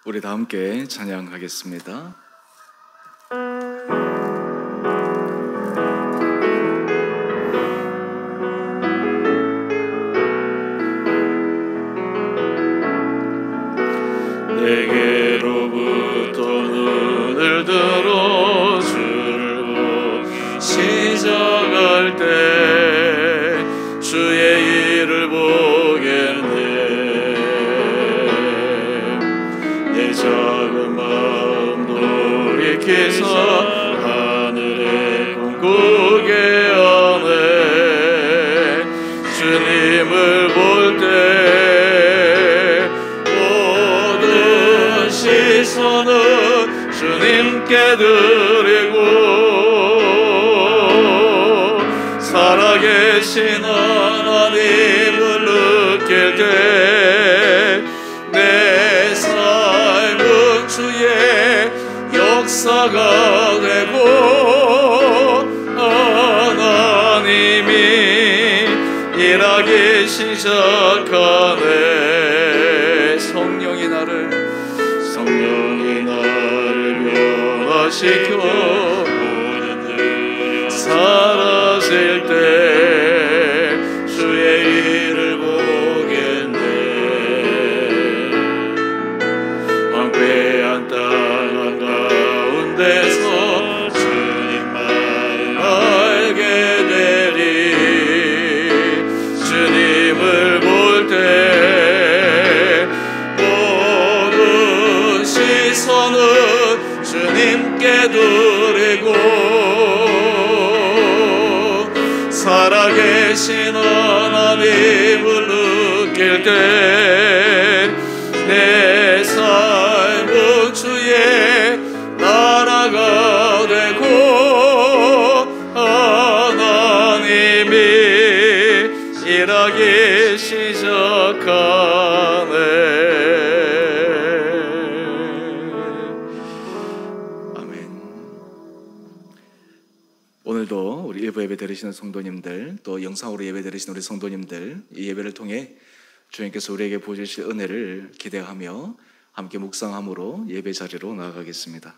우리 다 함께 찬양하겠습니다. 내게로부터 눈을 들어 주를 보기 시작할 때 주의 일을 보겠네. 내 작은 마음 돌이켜서 하늘에 꿈꾸게 하네. 주님을 볼 때 시선은 주님께 드리고 살아계신 하나님을 느낄 때 내 삶은 주의 역사가 되고 하나님이 일하기 시작하네. 성령이 나를 변화시켜 사라질 때 주의 일을 보겠네. 황폐한 땅 한가운데서 주님만 알게 되리. 주님을 볼 때 시선은 주님께 드리고 살아계신 하나님을 느낄 때 내 삶은 주의 나라가 되고 하나님이 일하기 시작하네. 오늘도 우리 일부 예배 드리시는 성도님들, 또 영상으로 예배 드리시는 우리 성도님들, 이 예배를 통해 주님께서 우리에게 보여주실 은혜를 기대하며 함께 묵상함으로 예배 자리로 나아가겠습니다.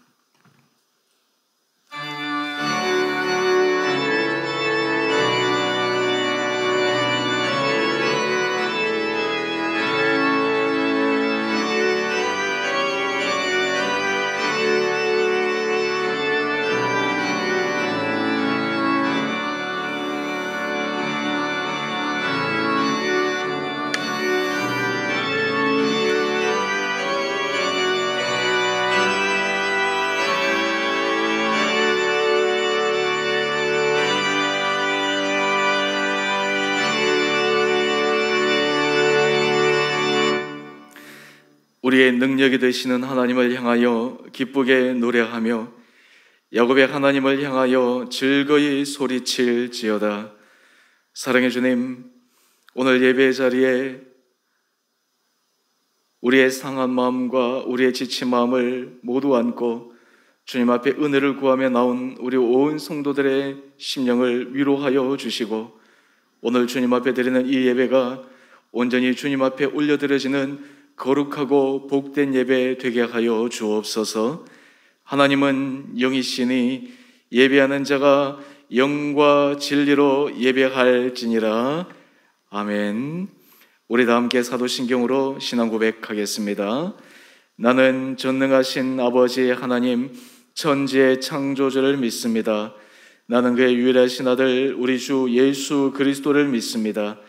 우리의 능력이 되시는 하나님을 향하여 기쁘게 노래하며 야곱의 하나님을 향하여 즐거이 소리칠지어다. 사랑의 주님, 오늘 예배 자리에 우리의 상한 마음과 우리의 지친 마음을 모두 안고 주님 앞에 은혜를 구하며 나온 우리 온 성도들의 심령을 위로하여 주시고, 오늘 주님 앞에 드리는 이 예배가 온전히 주님 앞에 올려드려지는 거룩하고 복된 예배 되게 하여 주옵소서. 하나님은 영이시니 예배하는 자가 영과 진리로 예배할지니라. 아멘. 우리 다 함께 사도신경으로 신앙 고백하겠습니다. 나는 전능하신 아버지 하나님 천지의 창조주를 믿습니다. 나는 그의 유일하신 아들 우리 주 예수 그리스도를 믿습니다.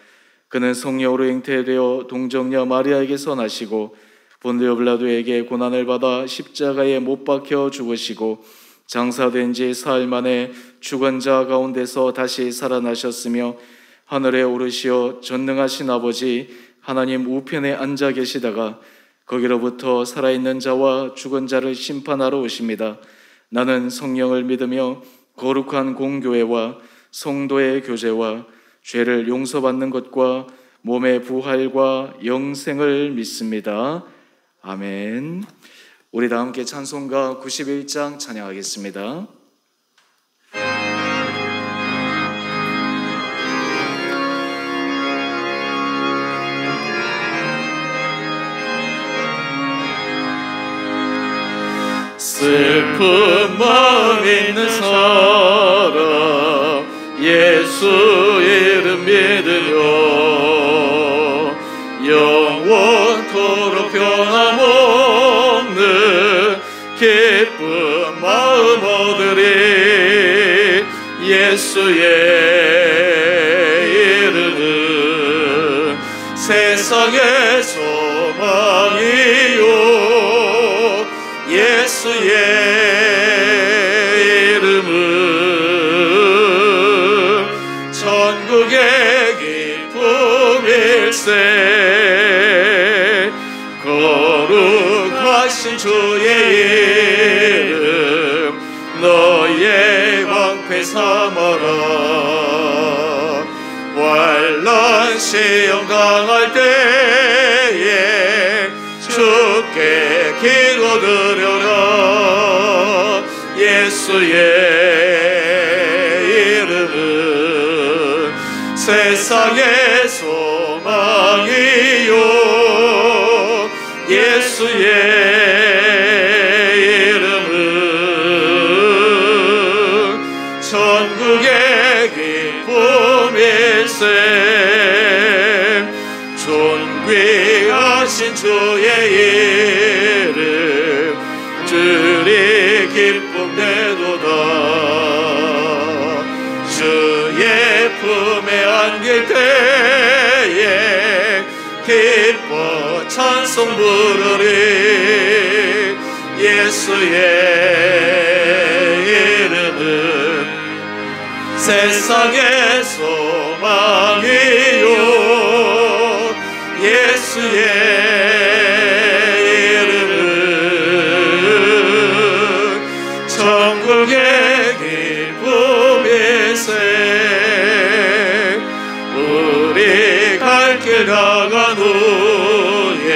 그는 성령으로 잉태되어 동정녀 마리아에게서 나시고 본디오 빌라도에게 고난을 받아 십자가에 못 박혀 죽으시고 장사된 지 사흘 만에 죽은 자 가운데서 다시 살아나셨으며 하늘에 오르시어 전능하신 아버지 하나님 우편에 앉아 계시다가 거기로부터 살아있는 자와 죽은 자를 심판하러 오십니다. 나는 성령을 믿으며 거룩한 공교회와 성도의 교제와 죄를 용서받는 것과 몸의 부활과 영생을 믿습니다. 아멘. 우리 다 함께 찬송가 91장 찬양하겠습니다. 슬픈 마음 있는 사람 예수 이름 믿으며 영원토록 변함없는 기쁜 마음 얻으리. 예수의 이름은 세상의 소망이요 예수의 이름은 천국의 기쁨일세. 거룩하신 주의 이름 너의 방패 삼아라. 환난 시험 당할 때에 주께 기도드려라. 예수의 이름은 세상의 소망이요 예수의 이름은 천국의 기쁨일세. 존귀하신 주의 이름 주리 기쁨 내도다. 주의 품에 안길 때에 기뻐 찬송 부르리. 예수의 이름은 세상의 소망이요 예수의 이름은 천국의 기쁨일세. 우리 갈 길 나간 후에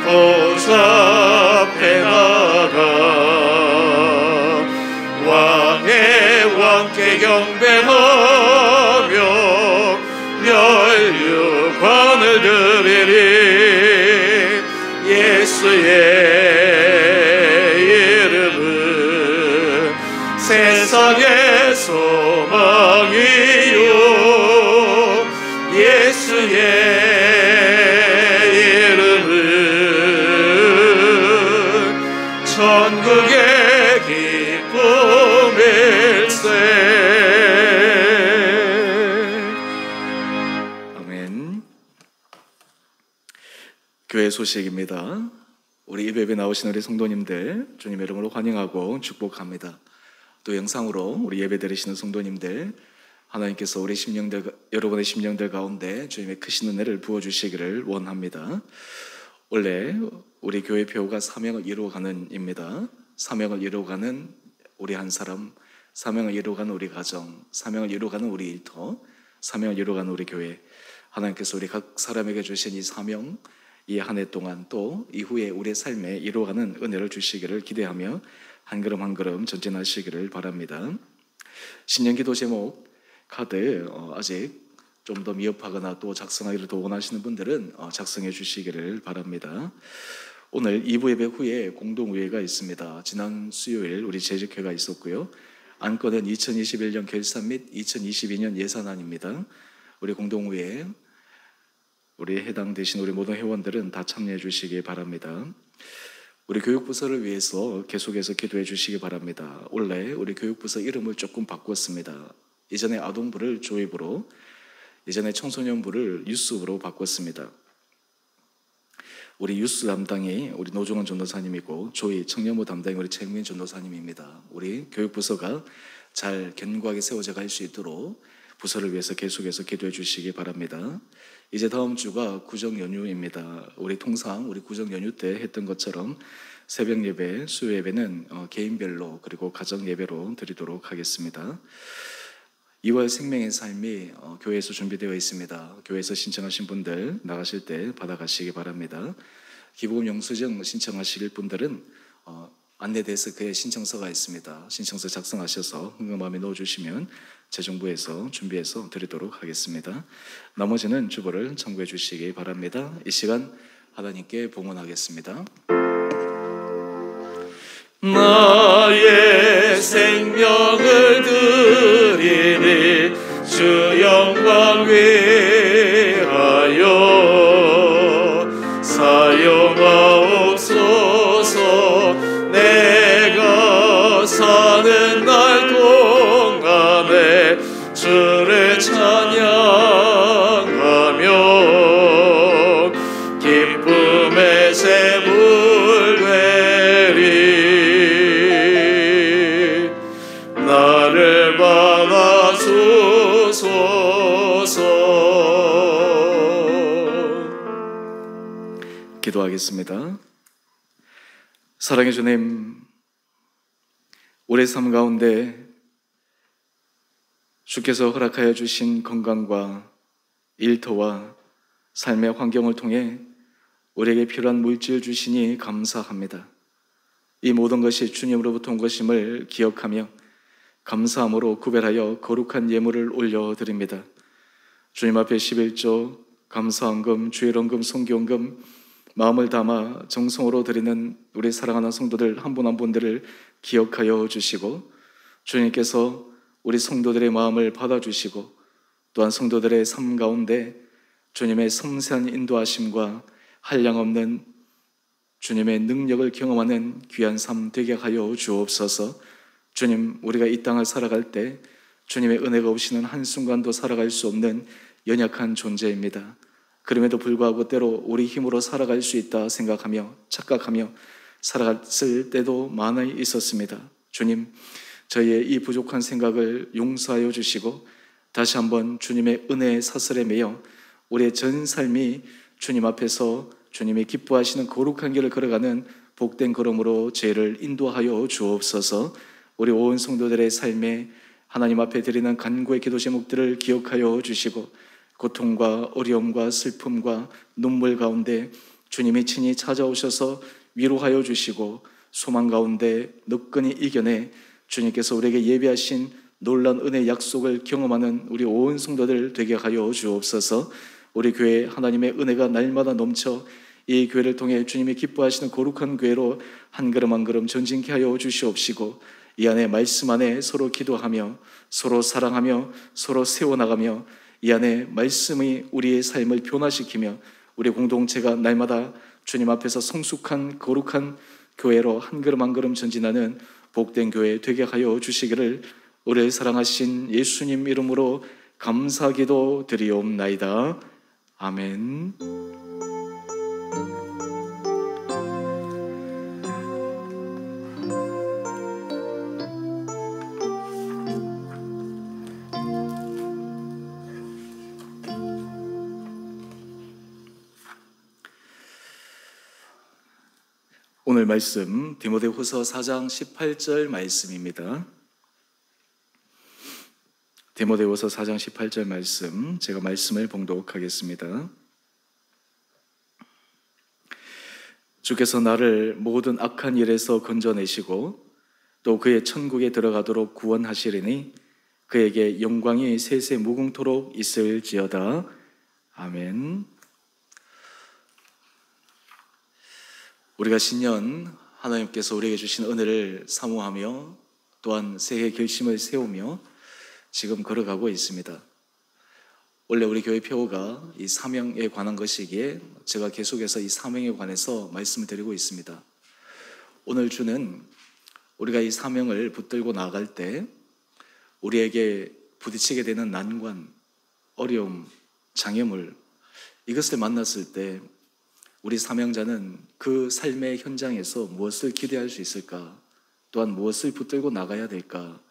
보좌 앞에 나가 왕의 왕께 경배하며 멸류관을 드리리. 예수의 이름은 세상의 소망이요 예수의 이름은 천국의 기쁨일세. 아멘. 교회 소식입니다. 우리 이 예배에 나오신 우리 성도님들 주님의 이름으로 환영하고 축복합니다. 또 영상으로 우리 예배 드리시는 성도님들 하나님께서 우리 심령들, 여러분의 심령들 가운데 주님의 크신 은혜를 부어주시기를 원합니다. 원래 우리 교회 표가 사명을 이루어가는 입니다. 사명을 이루어가는 우리 한 사람, 사명을 이루어가는 우리 가정, 사명을 이루어가는 우리 일터, 사명을 이루어가는 우리 교회. 하나님께서 우리 각 사람에게 주신 이 사명, 이 한 해 동안 또 이후에 우리의 삶에 이루어가는 은혜를 주시기를 기대하며 한 걸음 한 걸음 전진하시기를 바랍니다. 신년기도 제목 카드 아직 좀 더 미흡하거나 또 작성하기를 더 원하시는 분들은 작성해 주시기를 바랍니다. 오늘 2부 예배 후에 공동의회가 있습니다. 지난 수요일 우리 재직회가 있었고요. 안건은 2021년 결산 및 2022년 예산안입니다. 우리 공동의회 우리 해당되신 우리 모든 회원들은 다 참여해 주시기 바랍니다. 우리 교육부서를 위해서 계속해서 기도해 주시기 바랍니다. 원래 우리 교육부서 이름을 조금 바꿨습니다. 이전에 아동부를 조입으로, 이전에 청소년부를 유스부로 바꿨습니다. 우리 유스 담당이 우리 노종원 전도사님이고 조이 청년부 담당이 우리 최영민 전도사님입니다. 우리 교육부서가 잘 견고하게 세워져 갈 수 있도록 부서를 위해서 계속해서 기도해 주시기 바랍니다. 이제 다음 주가 구정 연휴입니다. 우리 통상 우리 구정 연휴 때 했던 것처럼 새벽 예배, 수요 예배는 개인별로 그리고 가정 예배로 드리도록 하겠습니다. 2월 생명의 삶이 교회에서 준비되어 있습니다. 교회에서 신청하신 분들 나가실 때 받아가시기 바랍니다. 기부금 영수증 신청하실 분들은 안내 데스크에 신청서가 있습니다. 신청서 작성하셔서 헌금함에 넣어주시면 재정부에서 준비해서 드리도록 하겠습니다. 나머지는 주보를 참고해 주시기 바랍니다. 이 시간 하나님께 봉헌하겠습니다. 나의 생명을 드리니 주 영광 위하여 사용하옵소서. 내가 사는 날 동안에 주를 찬양하며 기쁨의 샘을 되리. 나를 받아주소서. 기도하겠습니다. 사랑의 주님, 우리의 삶 가운데 주께서 허락하여 주신 건강과 일터와 삶의 환경을 통해 우리에게 필요한 물질 주시니 감사합니다. 이 모든 것이 주님으로부터 온 것임을 기억하며 감사함으로 구별하여 거룩한 예물을 올려드립니다. 주님 앞에 11조, 감사헌금, 주일헌금, 성교헌금 마음을 담아 정성으로 드리는 우리 사랑하는 성도들 한 분 한 분들을 기억하여 주시고, 주님께서 우리 성도들의 마음을 받아주시고 또한 성도들의 삶 가운데 주님의 섬세한 인도하심과 한량없는 주님의 능력을 경험하는 귀한 삶 되게 하여 주옵소서. 주님, 우리가 이 땅을 살아갈 때 주님의 은혜가 없이는 한순간도 살아갈 수 없는 연약한 존재입니다. 그럼에도 불구하고 때로 우리 힘으로 살아갈 수 있다 생각하며 착각하며 살아갔을 때도 많이 있었습니다. 주님, 저희의 이 부족한 생각을 용서하여 주시고 다시 한번 주님의 은혜의 사슬에 매여 우리의 전 삶이 주님 앞에서 주님이 기뻐하시는 거룩한 길을 걸어가는 복된 걸음으로 죄를 인도하여 주옵소서. 우리 온 성도들의 삶에 하나님 앞에 드리는 간구의 기도 제목들을 기억하여 주시고 고통과 어려움과 슬픔과 눈물 가운데 주님이 친히 찾아오셔서 위로하여 주시고 소망 가운데 너끈히 이겨내 주님께서 우리에게 예비하신 놀라운 은혜의 약속을 경험하는 우리 온 성도들 되게 하여 주옵소서. 우리 교회에 하나님의 은혜가 날마다 넘쳐 이 교회를 통해 주님이 기뻐하시는 거룩한 교회로 한 걸음 한 걸음 전진케 하여 주시옵시고 이 안에 말씀 안에 서로 기도하며 서로 사랑하며 서로 세워나가며 이 안에 말씀이 우리의 삶을 변화시키며 우리 공동체가 날마다 주님 앞에서 성숙한 거룩한 교회로 한 걸음 한 걸음 전진하는 복된 교회 되게 하여 주시기를 우리를 사랑하신 예수님 이름으로 감사기도 드리옵나이다. 아멘. 오늘 말씀 디모데후서 4장 18절 말씀입니다. 디모데후서 4장 18절 말씀, 제가 말씀을 봉독하겠습니다. 주께서 나를 모든 악한 일에서 건져내시고 또 그의 천국에 들어가도록 구원하시리니 그에게 영광이 세세 무궁토록 있을지어다. 아멘. 우리가 신년 하나님께서 우리에게 주신 은혜를 사모하며 또한 새해 결심을 세우며 지금 걸어가고 있습니다. 원래 우리 교회 표어가 이 사명에 관한 것이기에 제가 계속해서 이 사명에 관해서 말씀을 드리고 있습니다. 오늘 주는 우리가 이 사명을 붙들고 나아갈 때 우리에게 부딪히게 되는 난관, 어려움, 장애물, 이것을 만났을 때 우리 사명자는 그 삶의 현장에서 무엇을 기대할 수 있을까? 또한 무엇을 붙들고 나가야 될까?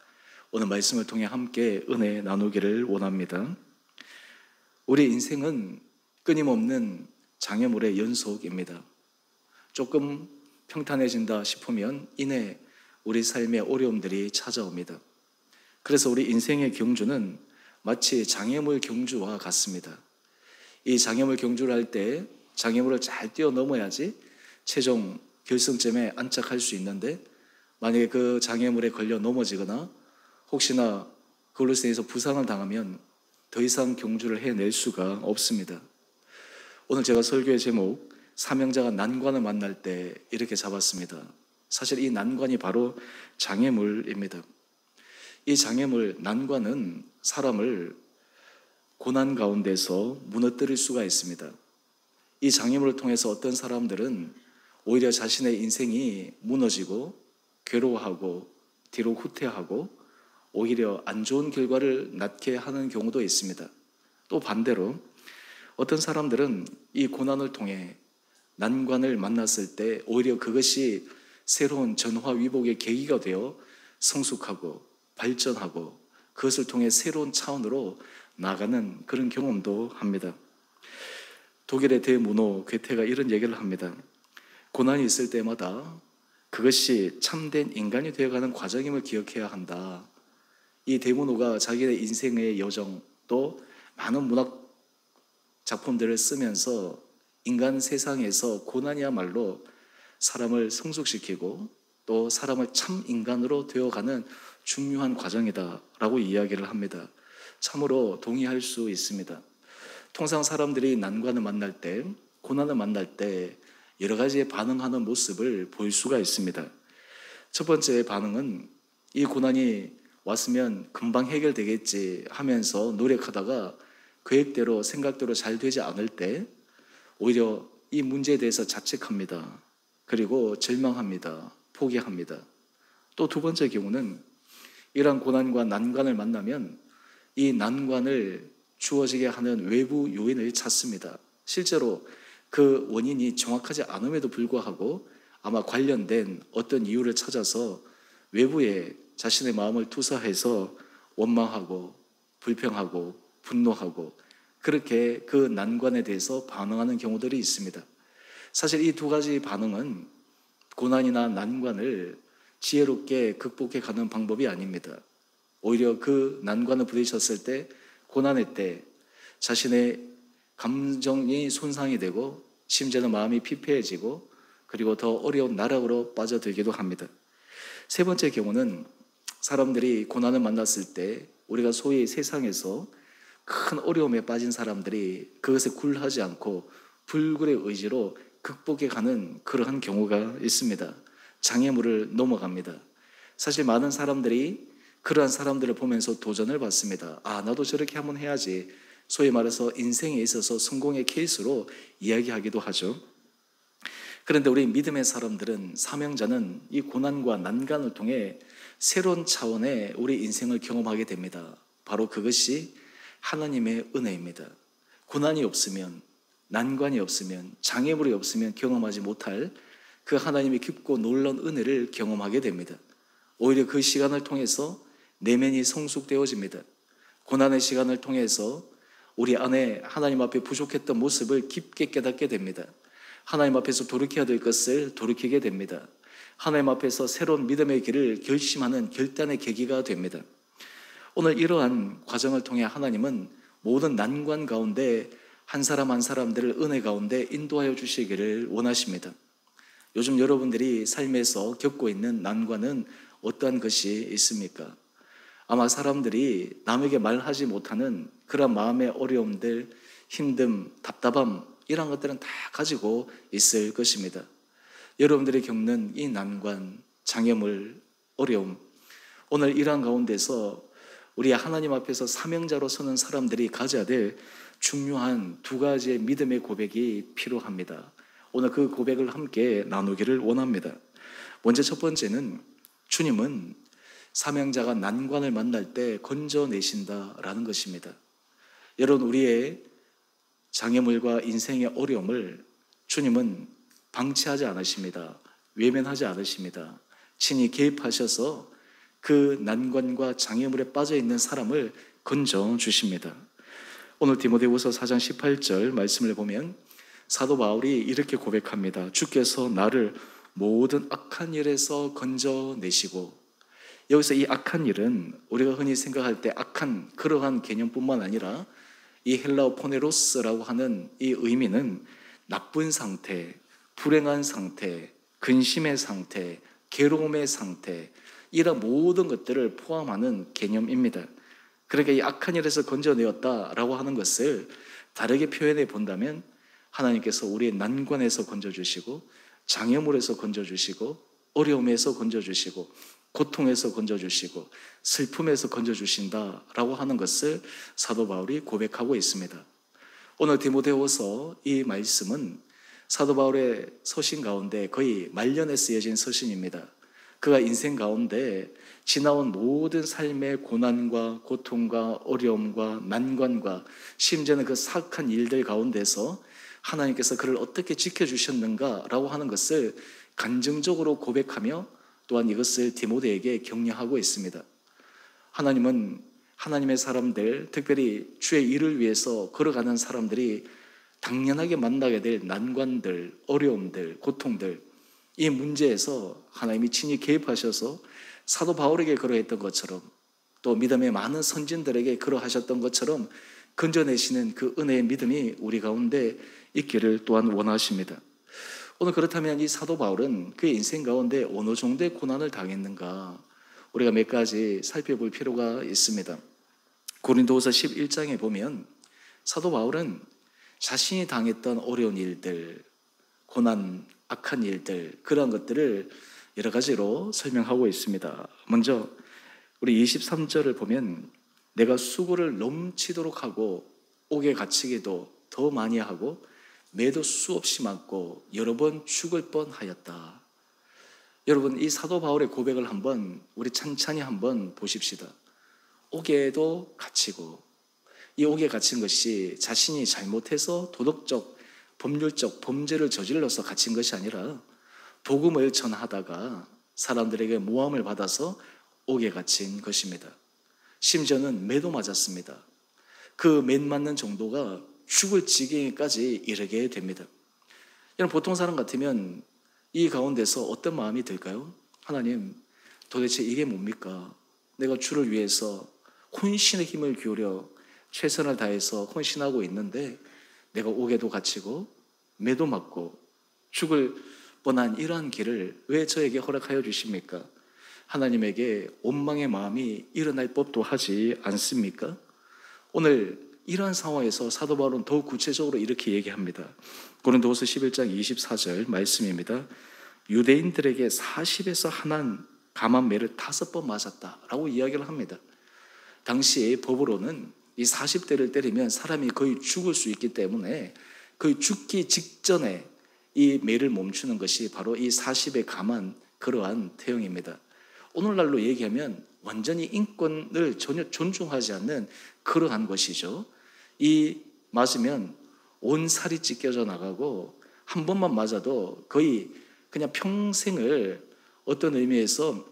오늘 말씀을 통해 함께 은혜 나누기를 원합니다. 우리 인생은 끊임없는 장애물의 연속입니다. 조금 평탄해진다 싶으면 이내 우리 삶의 어려움들이 찾아옵니다. 그래서 우리 인생의 경주는 마치 장애물 경주와 같습니다. 이 장애물 경주를 할 때 장애물을 잘 뛰어넘어야지 최종 결승점에 안착할 수 있는데 만약에 그 장애물에 걸려 넘어지거나 혹시나 그걸로 인해서 부상을 당하면 더 이상 경주를 해낼 수가 없습니다. 오늘 제가 설교의 제목 사명자가 난관을 만날 때 이렇게 잡았습니다. 사실 이 난관이 바로 장애물입니다. 이 장애물, 난관은 사람을 고난 가운데서 무너뜨릴 수가 있습니다. 이 장애물을 통해서 어떤 사람들은 오히려 자신의 인생이 무너지고 괴로워하고 뒤로 후퇴하고 오히려 안 좋은 결과를 낳게 하는 경우도 있습니다. 또 반대로 어떤 사람들은 이 고난을 통해 난관을 만났을 때 오히려 그것이 새로운 전화위복의 계기가 되어 성숙하고 발전하고 그것을 통해 새로운 차원으로 나가는 그런 경험도 합니다. 독일의 대문호 괴테가 이런 얘기를 합니다. 고난이 있을 때마다 그것이 참된 인간이 되어가는 과정임을 기억해야 한다. 이 대문호가 자기의 인생의 여정 또 많은 문학 작품들을 쓰면서 인간 세상에서 고난이야말로 사람을 성숙시키고 또 사람을 참 인간으로 되어가는 중요한 과정이다라고 이야기를 합니다. 참으로 동의할 수 있습니다. 통상 사람들이 난관을 만날 때, 고난을 만날 때 여러 가지의 반응하는 모습을 볼 수가 있습니다. 첫 번째 반응은 이 고난이 왔으면 금방 해결되겠지 하면서 노력하다가 계획대로 생각대로 잘 되지 않을 때 오히려 이 문제에 대해서 자책합니다. 그리고 절망합니다. 포기합니다. 또 두 번째 경우는 이러한 고난과 난관을 만나면 이 난관을 주어지게 하는 외부 요인을 찾습니다. 실제로 그 원인이 정확하지 않음에도 불구하고 아마 관련된 어떤 이유를 찾아서 외부에 자신의 마음을 투사해서 원망하고 불평하고 분노하고 그렇게 그 난관에 대해서 반응하는 경우들이 있습니다. 사실 이 두 가지 반응은 고난이나 난관을 지혜롭게 극복해 가는 방법이 아닙니다. 오히려 그 난관을 부딪혔을 때, 고난의 때 자신의 감정이 손상이 되고 심지어는 마음이 피폐해지고 그리고 더 어려운 나락으로 빠져들기도 합니다. 세 번째 경우는 사람들이 고난을 만났을 때 우리가 소위 세상에서 큰 어려움에 빠진 사람들이 그것에 굴하지 않고 불굴의 의지로 극복해 가는 그러한 경우가 있습니다. 장애물을 넘어갑니다. 사실 많은 사람들이 그러한 사람들을 보면서 도전을 받습니다. 나도 저렇게 한번 해야지. 소위 말해서 인생에 있어서 성공의 케이스로 이야기하기도 하죠. 그런데 우리 믿음의 사람들은, 사명자는 이 고난과 난관을 통해 새로운 차원의 우리 인생을 경험하게 됩니다. 바로 그것이 하나님의 은혜입니다. 고난이 없으면, 난관이 없으면, 장애물이 없으면 경험하지 못할 그 하나님의 깊고 놀라운 은혜를 경험하게 됩니다. 오히려 그 시간을 통해서 내면이 성숙되어집니다. 고난의 시간을 통해서 우리 안에 하나님 앞에 부족했던 모습을 깊게 깨닫게 됩니다. 하나님 앞에서 돌이켜야 될 것을 돌이키게 됩니다. 하나님 앞에서 새로운 믿음의 길을 결심하는 결단의 계기가 됩니다. 오늘 이러한 과정을 통해 하나님은 모든 난관 가운데 한 사람 한 사람들을 은혜 가운데 인도하여 주시기를 원하십니다. 요즘 여러분들이 삶에서 겪고 있는 난관은 어떠한 것이 있습니까? 아마 사람들이 남에게 말하지 못하는 그런 마음의 어려움들, 힘듦, 답답함 이런 것들은 다 가지고 있을 것입니다. 여러분들이 겪는 이 난관, 장애물, 어려움, 오늘 이러한 가운데서 우리 하나님 앞에서 사명자로 서는 사람들이 가져야 될 중요한 두 가지의 믿음의 고백이 필요합니다. 오늘 그 고백을 함께 나누기를 원합니다. 먼저 첫 번째는 주님은 사명자가 난관을 만날 때 건져내신다라는 것입니다. 여러분, 우리의 장애물과 인생의 어려움을 주님은 방치하지 않으십니다. 외면하지 않으십니다. 친히 개입하셔서 그 난관과 장애물에 빠져있는 사람을 건져주십니다. 오늘 디모데후서 4장 18절 말씀을 보면 사도 바울이 이렇게 고백합니다. 주께서 나를 모든 악한 일에서 건져내시고, 여기서 이 악한 일은 우리가 흔히 생각할 때 악한 그러한 개념뿐만 아니라 이 헬라어 포네로스라고 하는 이 의미는 나쁜 상태, 불행한 상태, 근심의 상태, 괴로움의 상태, 이런 모든 것들을 포함하는 개념입니다. 그러니까 이 악한 일에서 건져내었다라고 하는 것을 다르게 표현해 본다면 하나님께서 우리의 난관에서 건져주시고 장애물에서 건져주시고 어려움에서 건져주시고 고통에서 건져주시고 슬픔에서 건져주신다라고 하는 것을 사도 바울이 고백하고 있습니다. 오늘 디모데후서 이 말씀은 사도 바울의 서신 가운데 거의 말년에 쓰여진 서신입니다. 그가 인생 가운데 지나온 모든 삶의 고난과 고통과 어려움과 난관과 심지어는 그 사악한 일들 가운데서 하나님께서 그를 어떻게 지켜주셨는가라고 하는 것을 간증적으로 고백하며 또한 이것을 디모데에게 격려하고 있습니다. 하나님은 하나님의 사람들, 특별히 주의 일을 위해서 걸어가는 사람들이 당연하게 만나게 될 난관들, 어려움들, 고통들, 이 문제에서 하나님이 친히 개입하셔서 사도 바울에게 그러했던 것처럼 또 믿음의 많은 선진들에게 그러하셨던 것처럼 건져내시는 그 은혜의 믿음이 우리 가운데 있기를 또한 원하십니다. 오늘 그렇다면 이 사도 바울은 그의 인생 가운데 어느 정도의 고난을 당했는가 우리가 몇 가지 살펴볼 필요가 있습니다. 고린도후서 11장에 보면 사도 바울은 자신이 당했던 어려운 일들, 고난, 악한 일들, 그러한 것들을 여러 가지로 설명하고 있습니다. 먼저 우리 23절을 보면 내가 수고를 넘치도록 하고 옥에 갇히기도 더 많이 하고 매도 수없이 맞고 여러 번 죽을 뻔하였다. 여러분, 이 사도 바울의 고백을 한번 우리 찬찬히 한번 보십시다. 옥에도 갇히고 이 옥에 갇힌 것이 자신이 잘못해서 도덕적, 법률적 범죄를 저질러서 갇힌 것이 아니라 복음을 전하다가 사람들에게 모함을 받아서 옥에 갇힌 것입니다. 심지어는 매도 맞았습니다. 그 매 맞는 정도가 죽을 지경에까지 이르게 됩니다. 여러분, 보통 사람 같으면 이 가운데서 어떤 마음이 들까요? 하나님, 도대체 이게 뭡니까? 내가 주를 위해서 혼신의 힘을 기울여 최선을 다해서 헌신하고 있는데 내가 옥에도 갇히고 매도 맞고 죽을 뻔한 이러한 길을 왜 저에게 허락하여 주십니까? 하나님에게 원망의 마음이 일어날 법도 하지 않습니까? 오늘 이러한 상황에서 사도 바울은 더욱 구체적으로 이렇게 얘기합니다. 고린도후서 11장 24절 말씀입니다. 유대인들에게 40에서 한한 감한 매를 5번 맞았다라고 이야기를 합니다. 당시 법으로는 이 40대를 때리면 사람이 거의 죽을 수 있기 때문에 거의 죽기 직전에 이 매를 멈추는 것이 바로 이 40에 감한 그러한 태형입니다. 오늘날로 얘기하면 완전히 인권을 전혀 존중하지 않는 그러한 것이죠. 이 맞으면 온 살이 찢겨져 나가고 한 번만 맞아도 거의 그냥 평생을 어떤 의미에서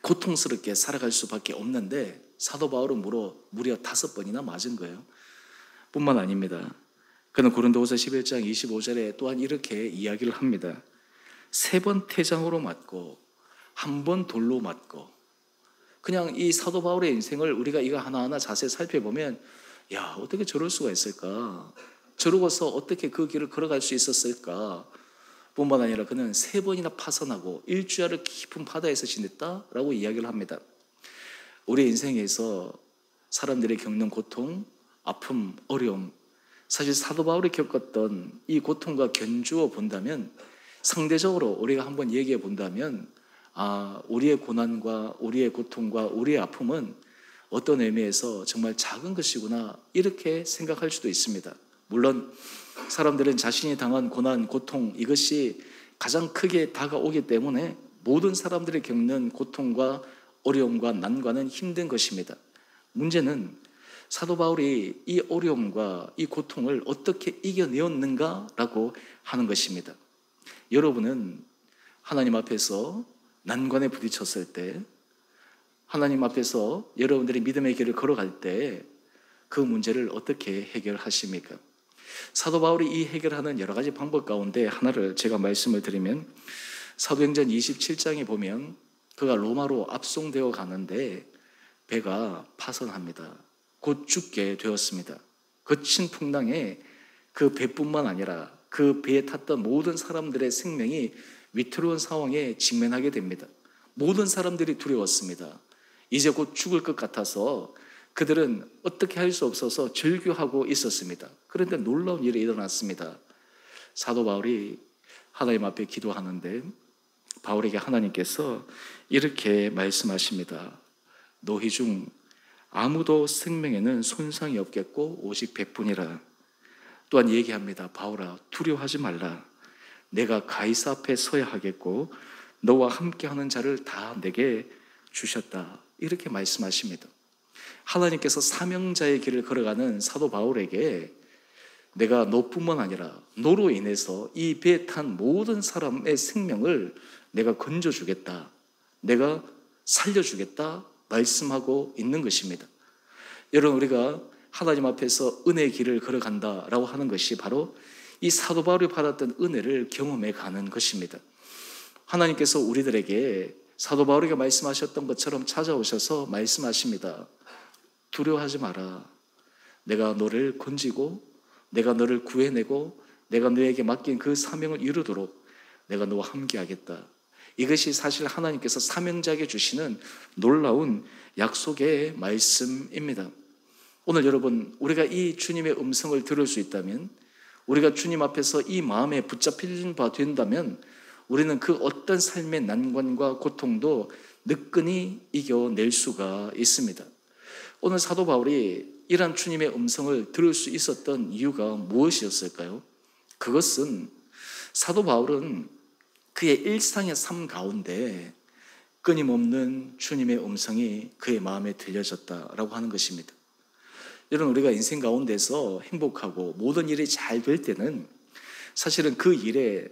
고통스럽게 살아갈 수밖에 없는데 사도 바울은 무려 5번이나 맞은 거예요. 뿐만 아닙니다. 그는 고린도후서 11장 25절에 또한 이렇게 이야기를 합니다. 3번 태장으로 맞고 1번 돌로 맞고. 그냥 이 사도 바울의 인생을 우리가 이거 하나하나 자세히 살펴보면 야, 어떻게 저럴 수가 있을까? 저러고서 어떻게 그 길을 걸어갈 수 있었을까? 뿐만 아니라 그는 3번이나 파선하고 일주야를 깊은 바다에서 지냈다라고 이야기를 합니다. 우리 인생에서 사람들이 겪는 고통, 아픔, 어려움, 사실 사도 바울이 겪었던 이 고통과 견주어 본다면 상대적으로 우리가 한번 얘기해 본다면 우리의 고난과 우리의 고통과 우리의 아픔은 어떤 의미에서 정말 작은 것이구나 이렇게 생각할 수도 있습니다. 물론 사람들은 자신이 당한 고난, 고통 이것이 가장 크게 다가오기 때문에 모든 사람들이 겪는 고통과 어려움과 난관은 힘든 것입니다. 문제는 사도 바울이 이 어려움과 이 고통을 어떻게 이겨내었는가라고 하는 것입니다. 여러분은 하나님 앞에서 난관에 부딪혔을 때, 하나님 앞에서 여러분들이 믿음의 길을 걸어갈 때 그 문제를 어떻게 해결하십니까? 사도 바울이 이 해결하는 여러 가지 방법 가운데 하나를 제가 말씀을 드리면 사도행전 27장에 보면 그가 로마로 압송되어 가는데 배가 파선합니다. 곧 죽게 되었습니다. 거친 풍랑에 그 배뿐만 아니라 그 배에 탔던 모든 사람들의 생명이 위태로운 상황에 직면하게 됩니다. 모든 사람들이 두려웠습니다. 이제 곧 죽을 것 같아서 그들은 어떻게 할 수 없어서 절규하고 있었습니다. 그런데 놀라운 일이 일어났습니다. 사도 바울이 하나님 앞에 기도하는데 바울에게 하나님께서 이렇게 말씀하십니다. 너희 중 아무도 생명에는 손상이 없겠고 오직 백분이라. 또한 얘기합니다. 바울아, 두려워하지 말라. 내가 가이사 앞에 서야 하겠고 너와 함께하는 자를 다 내게 주셨다. 이렇게 말씀하십니다. 하나님께서 사명자의 길을 걸어가는 사도 바울에게 내가 너뿐만 아니라 너로 인해서 이 배에 탄 모든 사람의 생명을 내가 건져주겠다, 내가 살려주겠다 말씀하고 있는 것입니다. 여러분, 우리가 하나님 앞에서 은혜의 길을 걸어간다라고 하는 것이 바로 이 사도 바울이 받았던 은혜를 경험해 가는 것입니다. 하나님께서 우리들에게 사도 바울에게 말씀하셨던 것처럼 찾아오셔서 말씀하십니다. 두려워하지 마라. 내가 너를 건지고 내가 너를 구해내고 내가 너에게 맡긴 그 사명을 이루도록 내가 너와 함께하겠다. 이것이 사실 하나님께서 사명자에게 주시는 놀라운 약속의 말씀입니다. 오늘 여러분, 우리가 이 주님의 음성을 들을 수 있다면, 우리가 주님 앞에서 이 마음에 붙잡힌 바 된다면 우리는 그 어떤 삶의 난관과 고통도 느끈히 이겨낼 수가 있습니다. 오늘 사도 바울이 이러한 주님의 음성을 들을 수 있었던 이유가 무엇이었을까요? 그것은 사도 바울은 그의 일상의 삶 가운데 끊임없는 주님의 음성이 그의 마음에 들려졌다라고 하는 것입니다. 여러분, 우리가 인생 가운데서 행복하고 모든 일이 잘 될 때는 사실은 그 일에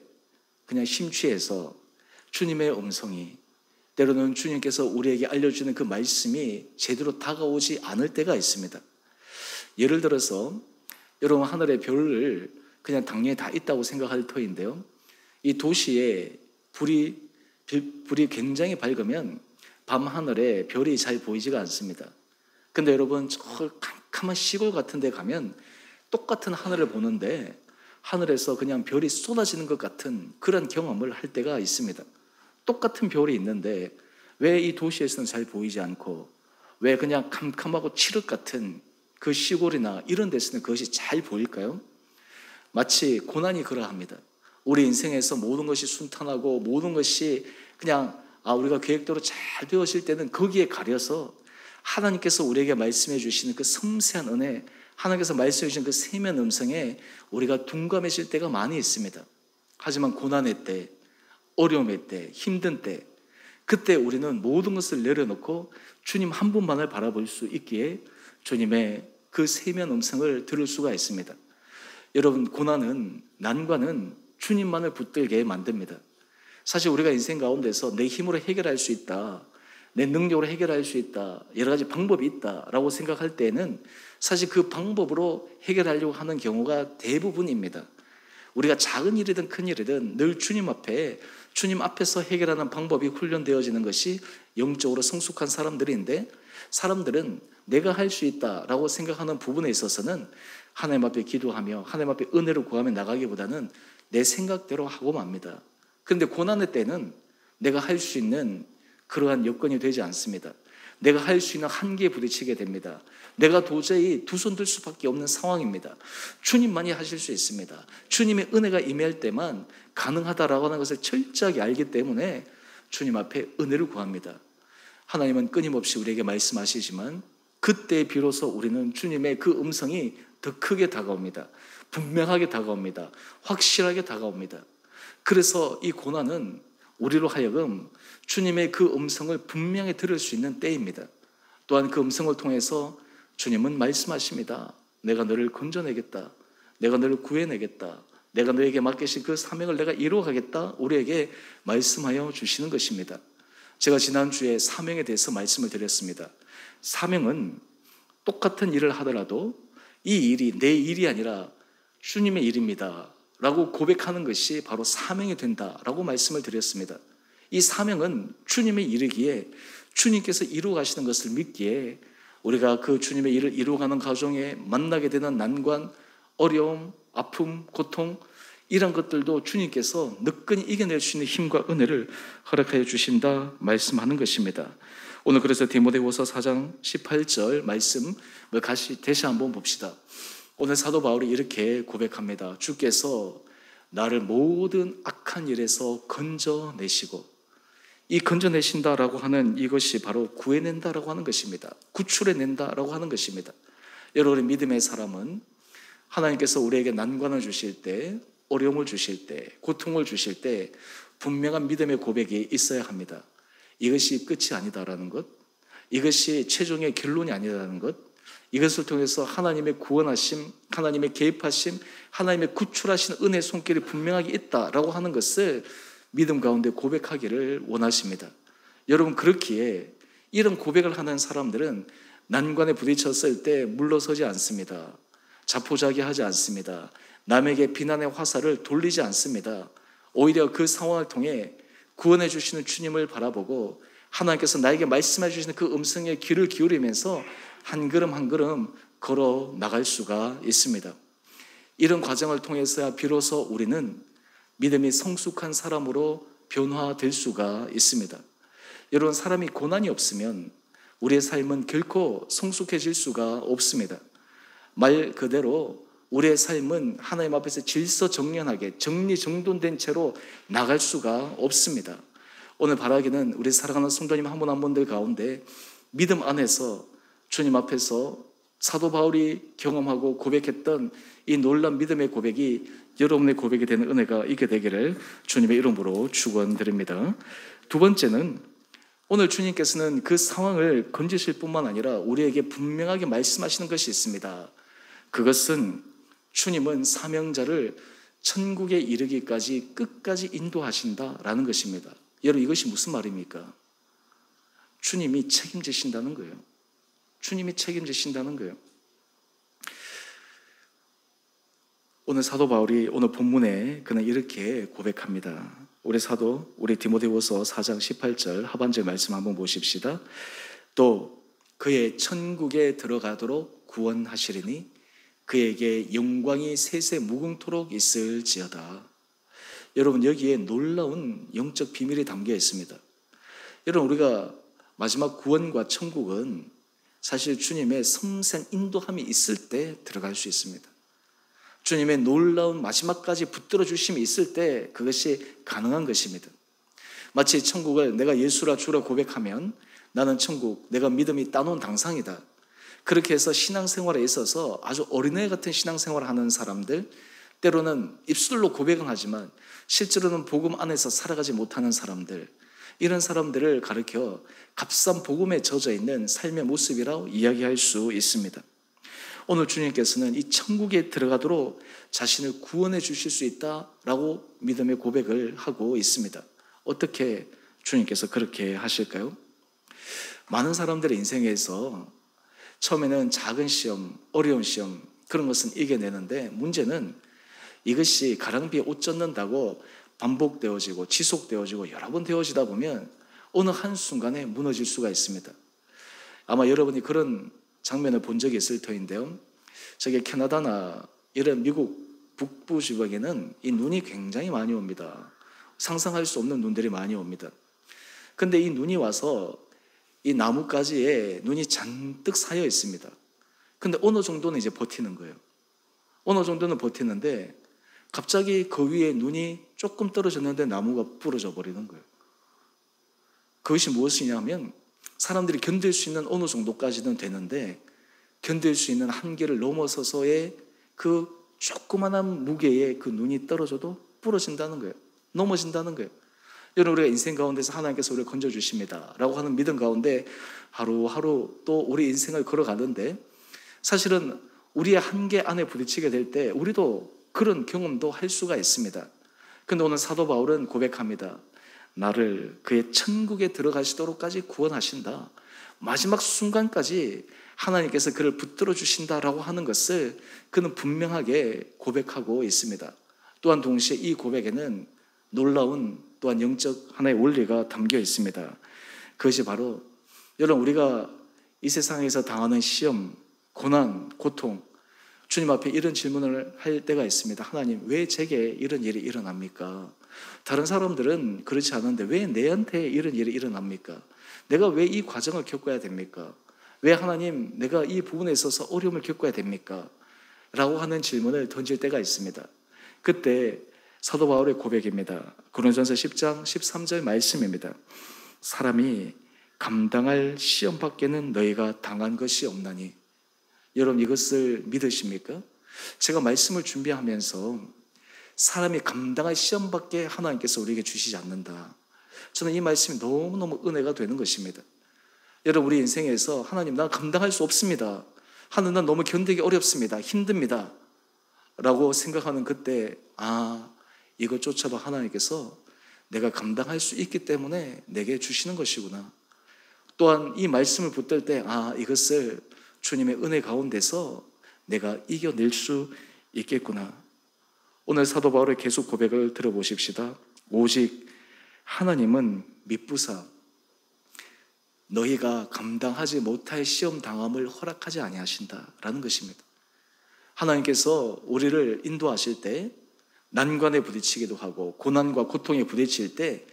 그냥 심취해서 주님의 음성이, 때로는 주님께서 우리에게 알려주는 그 말씀이 제대로 다가오지 않을 때가 있습니다. 예를 들어서 여러분, 하늘의 별을 그냥 당연히 다 있다고 생각할 터인데요, 이 도시에 불이 굉장히 밝으면 밤 하늘에 별이 잘 보이지가 않습니다. 근데 여러분, 저 캄캄한 시골 같은 데 가면 똑같은 하늘을 보는데 하늘에서 그냥 별이 쏟아지는 것 같은 그런 경험을 할 때가 있습니다. 똑같은 별이 있는데 왜 이 도시에서는 잘 보이지 않고 왜 그냥 캄캄하고 칠흑 같은 그 시골이나 이런 데서는 그것이 잘 보일까요? 마치 고난이 그러합니다. 우리 인생에서 모든 것이 순탄하고 모든 것이 그냥 우리가 계획대로 잘 되어질 때는 거기에 가려서 하나님께서 우리에게 말씀해 주시는 그 섬세한 은혜, 하나님께서 말씀해 주시는 그 세면 음성에 우리가 둔감해질 때가 많이 있습니다. 하지만 고난의 때, 어려움의 때, 힘든 때, 그때 우리는 모든 것을 내려놓고 주님 한 분만을 바라볼 수 있기에 주님의 그 세면 음성을 들을 수가 있습니다. 여러분, 고난은, 난관은 주님만을 붙들게 만듭니다. 사실 우리가 인생 가운데서 내 힘으로 해결할 수 있다, 내 능력으로 해결할 수 있다, 여러 가지 방법이 있다라고 생각할 때는 사실 그 방법으로 해결하려고 하는 경우가 대부분입니다. 우리가 작은 일이든 큰 일이든 늘 주님 앞에서 해결하는 방법이 훈련되어지는 것이 영적으로 성숙한 사람들인데, 사람들은 내가 할 수 있다라고 생각하는 부분에 있어서는 하나님 앞에 기도하며 하나님 앞에 은혜를 구하며 나가기보다는 내 생각대로 하고 맙니다. 그런데 고난의 때는 내가 할 수 있는 그러한 여건이 되지 않습니다. 내가 할 수 있는 한계에 부딪히게 됩니다. 내가 도저히 두 손 들 수밖에 없는 상황입니다. 주님만이 하실 수 있습니다. 주님의 은혜가 임할 때만 가능하다라고 하는 것을 철저하게 알기 때문에 주님 앞에 은혜를 구합니다. 하나님은 끊임없이 우리에게 말씀하시지만 그때 비로소 우리는 주님의 그 음성이 더 크게 다가옵니다. 분명하게 다가옵니다. 확실하게 다가옵니다. 그래서 이 고난은 우리로 하여금 주님의 그 음성을 분명히 들을 수 있는 때입니다. 또한 그 음성을 통해서 주님은 말씀하십니다. 내가 너를 건져내겠다. 내가 너를 구해내겠다. 내가 너에게 맡기신 그 사명을 내가 이루어가겠다. 우리에게 말씀하여 주시는 것입니다. 제가 지난주에 사명에 대해서 말씀을 드렸습니다. 사명은 똑같은 일을 하더라도 이 일이 내 일이 아니라 주님의 일입니다 라고 고백하는 것이 바로 사명이 된다라고 말씀을 드렸습니다. 이 사명은 주님의 일이기에 주님께서 이루어 가시는 것을 믿기에 우리가 그 주님의 일을 이루어가는 과정에 만나게 되는 난관, 어려움, 아픔, 고통, 이런 것들도 주님께서 느끈히 이겨낼 수 있는 힘과 은혜를 허락하여 주신다 말씀하는 것입니다. 오늘 그래서 디모데후서 4장 18절 말씀을 다시 한번 봅시다. 오늘 사도 바울이 이렇게 고백합니다. 주께서 나를 모든 악한 일에서 건져내시고 이 건져내신다라고 하는 이것이 바로 구해낸다라고 하는 것입니다. 구출해낸다라고 하는 것입니다. 여러분의 믿음의 사람은 하나님께서 우리에게 난관을 주실 때, 어려움을 주실 때, 고통을 주실 때 분명한 믿음의 고백이 있어야 합니다. 이것이 끝이 아니다라는 것, 이것이 최종의 결론이 아니라는 것, 이것을 통해서 하나님의 구원하심, 하나님의 개입하심, 하나님의 구출하신 은혜의 손길이 분명하게 있다라고 하는 것을 믿음 가운데 고백하기를 원하십니다. 여러분, 그렇기에 이런 고백을 하는 사람들은 난관에 부딪혔을 때 물러서지 않습니다. 자포자기하지 않습니다. 남에게 비난의 화살을 돌리지 않습니다. 오히려 그 상황을 통해 구원해 주시는 주님을 바라보고 하나님께서 나에게 말씀해 주시는 그 음성에 귀를 기울이면서 한 걸음 한 걸음 걸어 나갈 수가 있습니다. 이런 과정을 통해서야 비로소 우리는 믿음이 성숙한 사람으로 변화될 수가 있습니다. 여러분, 사람이 고난이 없으면 우리의 삶은 결코 성숙해질 수가 없습니다. 말 그대로 우리의 삶은 하나님 앞에서 질서정연하게 정리정돈된 채로 나갈 수가 없습니다. 오늘 바라기는 우리 사랑하는 성도님 한 분 한 분들 가운데 믿음 안에서 주님 앞에서 사도 바울이 경험하고 고백했던 이 놀라운 믿음의 고백이 여러분의 고백이 되는 은혜가 있게 되기를 주님의 이름으로 축원드립니다. 두 번째는 오늘 주님께서는 그 상황을 건지실 뿐만 아니라 우리에게 분명하게 말씀하시는 것이 있습니다. 그것은 주님은 사명자를 천국에 이르기까지 끝까지 인도하신다라는 것입니다. 여러분, 이것이 무슨 말입니까? 주님이 책임지신다는 거예요. 주님이 책임지신다는 거예요. 오늘 사도 바울이 오늘 본문에 그는 이렇게 고백합니다. 우리 디모데후서 4장 18절 하반절 말씀 한번 보십시다. 또 그의 천국에 들어가도록 구원하시리니 그에게 영광이 세세 무궁토록 있을지어다. 여러분, 여기에 놀라운 영적 비밀이 담겨 있습니다. 여러분, 우리가 마지막 구원과 천국은 사실 주님의 섬세한 인도함이 있을 때 들어갈 수 있습니다. 주님의 놀라운 마지막까지 붙들어 주심이 있을 때 그것이 가능한 것입니다. 마치 천국을 내가 예수라 주라 고백하면 나는 천국, 내가 믿음이 따놓은 당상이다. 그렇게 해서 신앙생활에 있어서 아주 어린애 같은 신앙생활을 하는 사람들, 때로는 입술로 고백은 하지만 실제로는 복음 안에서 살아가지 못하는 사람들, 이런 사람들을 가리켜 값싼 복음에 젖어 있는 삶의 모습이라고 이야기할 수 있습니다. 오늘 주님께서는 이 천국에 들어가도록 자신을 구원해 주실 수 있다라고 믿음의 고백을 하고 있습니다. 어떻게 주님께서 그렇게 하실까요? 많은 사람들의 인생에서 처음에는 작은 시험, 어려운 시험, 그런 것은 이겨내는데 문제는 이것이 가랑비에 옷 젖는다고 반복되어지고 지속되어지고 여러 번 되어지다 보면 어느 한순간에 무너질 수가 있습니다. 아마 여러분이 그런 장면을 본 적이 있을 터인데요. 저기 캐나다나 이런 미국 북부 지방에는 이 눈이 굉장히 많이 옵니다. 상상할 수 없는 눈들이 많이 옵니다. 근데 이 눈이 와서 이 나뭇가지에 눈이 잔뜩 쌓여 있습니다. 근데 어느 정도는 이제 버티는 거예요. 어느 정도는 버티는데 갑자기 그 위에 눈이 조금 떨어졌는데 나무가 부러져 버리는 거예요. 그것이 무엇이냐면 사람들이 견딜 수 있는 어느 정도까지는 되는데 견딜 수 있는 한계를 넘어서서의 그 조그만한 무게의 그 눈이 떨어져도 부러진다는 거예요. 넘어진다는 거예요. 여러분, 우리가 인생 가운데서 하나님께서 우리를 건져주십니다 라고 하는 믿음 가운데 하루하루 또 우리 인생을 걸어가는데 사실은 우리의 한계 안에 부딪히게 될 때 우리도 그런 경험도 할 수가 있습니다. 그런데 오늘 사도 바울은 고백합니다. 나를 그의 천국에 들어가시도록까지 구원하신다. 마지막 순간까지 하나님께서 그를 붙들어 주신다라고 하는 것을 그는 분명하게 고백하고 있습니다. 또한 동시에 이 고백에는 놀라운 또한 영적 하나의 원리가 담겨 있습니다. 그것이 바로 여러분, 우리가 이 세상에서 당하는 시험, 고난, 고통, 주님 앞에 이런 질문을 할 때가 있습니다. 하나님, 왜 제게 이런 일이 일어납니까? 다른 사람들은 그렇지 않은데 왜 내한테 이런 일이 일어납니까? 내가 왜 이 과정을 겪어야 됩니까? 왜 하나님, 내가 이 부분에 있어서 어려움을 겪어야 됩니까? 라고 하는 질문을 던질 때가 있습니다. 그때 사도 바울의 고백입니다. 고린도전서 10장 13절 말씀입니다. 사람이 감당할 시험밖에는 너희가 당한 것이 없나니. 여러분, 이것을 믿으십니까? 제가 말씀을 준비하면서 사람이 감당할 시험밖에 하나님께서 우리에게 주시지 않는다, 저는 이 말씀이 너무너무 은혜가 되는 것입니다. 여러분, 우리 인생에서 하나님, 난 감당할 수 없습니다, 하나님, 난 너무 견디기 어렵습니다, 힘듭니다 라고 생각하는 그때, 이것조차도 하나님께서 내가 감당할 수 있기 때문에 내게 주시는 것이구나. 또한 이 말씀을 붙들 때, 이것을 주님의 은혜 가운데서 내가 이겨낼 수 있겠구나. 오늘 사도 바울의 계속 고백을 들어보십시다. 오직 하나님은 미쁘사 너희가 감당하지 못할 시험 당함을 허락하지 아니하신다라는 것입니다. 하나님께서 우리를 인도하실 때 난관에 부딪히기도 하고 고난과 고통에 부딪힐 때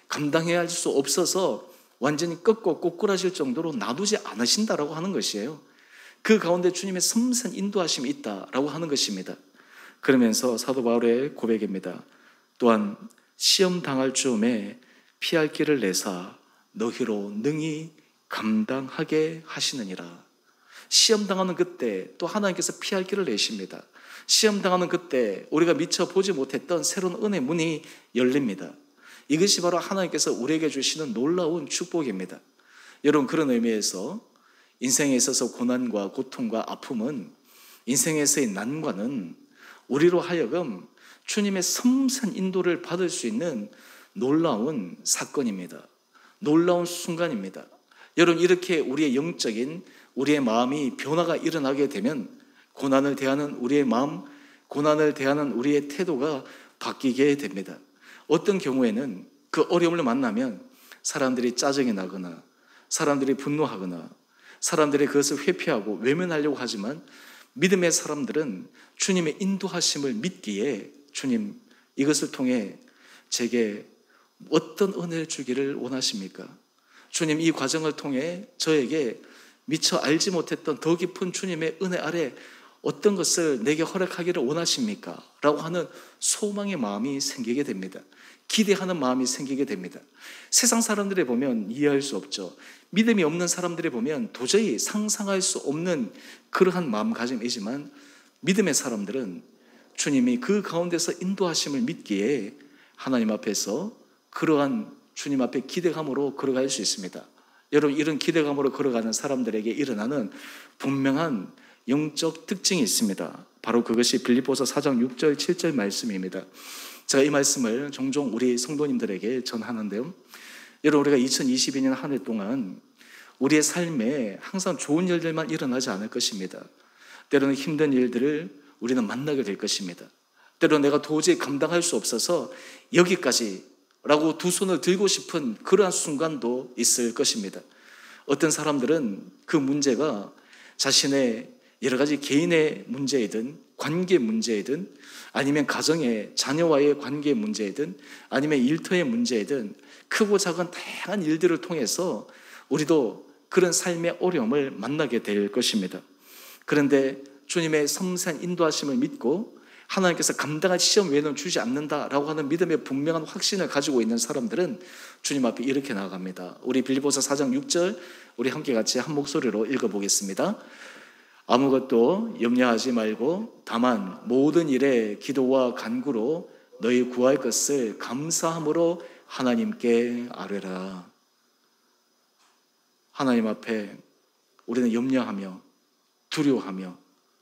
감당해야 할 수 없어서 완전히 꺾고 꼬꾸라질 정도로 놔두지 않으신다라고 하는 것이에요. 그 가운데 주님의 섬세한 인도하심이 있다라고 하는 것입니다. 그러면서 사도 바울의 고백입니다. 또한 시험 당할 즈음에 피할 길을 내사 너희로 능히 감당하게 하시느니라. 시험 당하는 그때 또 하나님께서 피할 길을 내십니다. 시험 당하는 그때 우리가 미처 보지 못했던 새로운 은혜 문이 열립니다. 이것이 바로 하나님께서 우리에게 주시는 놀라운 축복입니다. 여러분, 그런 의미에서 인생에 있어서 고난과 고통과 아픔은, 인생에서의 난관은 우리로 하여금 주님의 섬세한 인도를 받을 수 있는 놀라운 사건입니다. 놀라운 순간입니다. 여러분, 이렇게 우리의 영적인 우리의 마음이 변화가 일어나게 되면 고난을 대하는 우리의 마음, 고난을 대하는 우리의 태도가 바뀌게 됩니다. 어떤 경우에는 그 어려움을 만나면 사람들이 짜증이 나거나 사람들이 분노하거나 사람들이 그것을 회피하고 외면하려고 하지만 믿음의 사람들은 주님의 인도하심을 믿기에, 주님, 이것을 통해 제게 어떤 은혜를 주기를 원하십니까? 주님, 이 과정을 통해 저에게 미처 알지 못했던 더 깊은 주님의 은혜 아래 어떤 것을 내게 허락하기를 원하십니까? 라고 하는 소망의 마음이 생기게 됩니다. 기대하는 마음이 생기게 됩니다. 세상 사람들에 보면 이해할 수 없죠. 믿음이 없는 사람들에 보면 도저히 상상할 수 없는 그러한 마음가짐이지만 믿음의 사람들은 주님이 그 가운데서 인도하심을 믿기에 하나님 앞에서 그러한 주님 앞에 기대감으로 걸어갈 수 있습니다. 여러분, 이런 기대감으로 걸어가는 사람들에게 일어나는 분명한 영적 특징이 있습니다. 바로 그것이 빌립보서 4장 6절 7절 말씀입니다. 제가 이 말씀을 종종 우리 성도님들에게 전하는데요, 여러분, 우리가 2022년 한 해 동안 우리의 삶에 항상 좋은 일들만 일어나지 않을 것입니다. 때로는 힘든 일들을 우리는 만나게 될 것입니다. 때로는 내가 도저히 감당할 수 없어서 여기까지라고 두 손을 들고 싶은 그러한 순간도 있을 것입니다. 어떤 사람들은 그 문제가 자신의 여러 가지 개인의 문제이든 관계 문제이든 아니면 가정의 자녀와의 관계 문제이든 아니면 일터의 문제이든 크고 작은 다양한 일들을 통해서 우리도 그런 삶의 어려움을 만나게 될 것입니다. 그런데 주님의 섬세한 인도하심을 믿고 하나님께서 감당할 시험 외에는 주지 않는다라고 하는 믿음의 분명한 확신을 가지고 있는 사람들은 주님 앞에 이렇게 나아갑니다. 우리 빌립보서 4장 6절 우리 함께 같이 한 목소리로 읽어보겠습니다. 아무것도 염려하지 말고 다만 모든 일에 기도와 간구로 너희 구할 것을 감사함으로 하나님께 아뢰라. 하나님 앞에 우리는 염려하며 두려워하며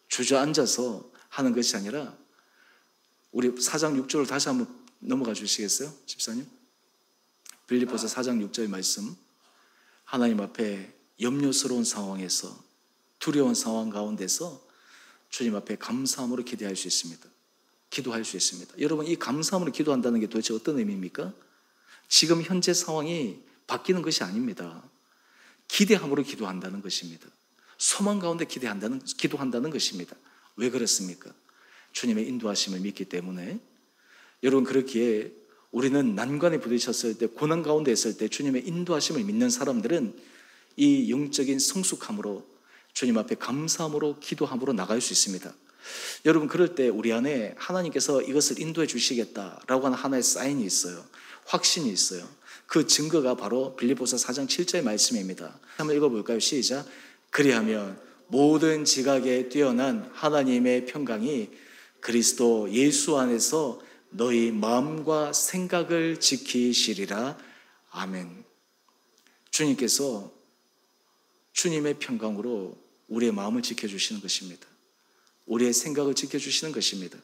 주저앉아서 하는 것이 아니라, 우리 4장 6절을 다시 한번 넘어가 주시겠어요? 집사님, 빌립보서 4장 6절 말씀, 하나님 앞에 염려스러운 상황에서 두려운 상황 가운데서 주님 앞에 감사함으로 기도할 수 있습니다. 기도할 수 있습니다. 여러분, 이 감사함으로 기도한다는 게 도대체 어떤 의미입니까? 지금 현재 상황이 바뀌는 것이 아닙니다. 기대함으로 기도한다는 것입니다. 소망 가운데 기도한다는 것입니다. 왜 그렇습니까? 주님의 인도하심을 믿기 때문에. 여러분, 그렇기에 우리는 난관에 부딪혔을 때, 고난 가운데 있을 때 주님의 인도하심을 믿는 사람들은 이 영적인 성숙함으로 주님 앞에 감사함으로 기도함으로 나갈 수 있습니다. 여러분, 그럴 때 우리 안에 하나님께서 이것을 인도해 주시겠다라고 하는 하나의 사인이 있어요. 확신이 있어요. 그 증거가 바로 빌립보서 4장 7절의 말씀입니다. 한번 읽어볼까요? 시작. 그리하면 모든 지각에 뛰어난 하나님의 평강이 그리스도 예수 안에서 너희 마음과 생각을 지키시리라. 아멘. 주님께서 주님의 평강으로 우리의 마음을 지켜주시는 것입니다. 우리의 생각을 지켜주시는 것입니다.